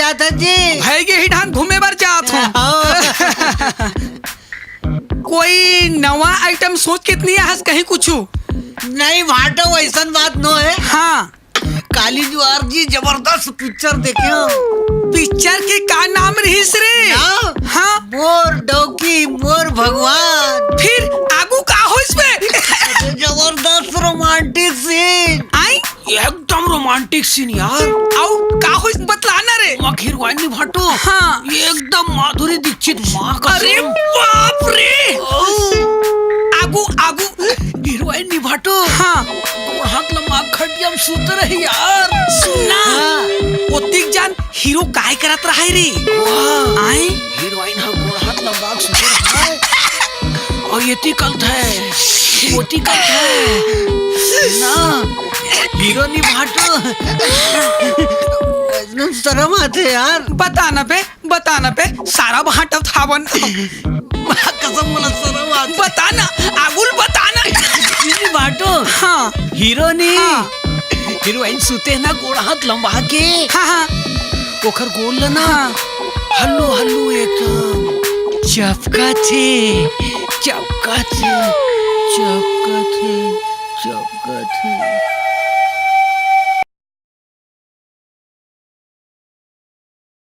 जात है जी? भैगे ही ढान घूमे बार जात हूँ। कोई नवा आइटम सोच कितनी है कहीं कुछ? नहीं भाटो वैसन बात नो है। हाँ, काली ज्वार जी जबरदस्त पिक्चर देखे हो? पिक्चर के का नाम रहीस रे? हाँ, मोर डोकी मोर भगवान। फिर आगू का हो इसमें? जबरदस्त रोमांटिक सीन। आई एकदम रोमांटिक सीन यार। आओ का हो इस बतलाना रे? हीरोइन भाटो हाँ, एकदम माधुरी दीक्षित माँ का अरे बाप रे। आगू आगू हीरोइन भाटो हाँ, हाथ लम्बा खटिया में सुत रही यार। सुनना ओतिक जान हीरो काय करत रहा है रे? आई हीरोइन हाथ लम्बा सुत रहा है और ये कल्थ है मोती कल्थ है ना। हीरो भाटो एकदम शर्म आते यार। बताना पे सारा भाटव थावन। कसम मला शर्म आते। बताना आगुल बताना। भाटो हाँ हीरो नी हाँ हीरोइन सुते ना गोड़ हाथ लंबा के हाँ हाँ ओखर गोल ना हाँ। हल्लू हल्लू एकदम चपका थे चपका थे चपका थे चपका थे।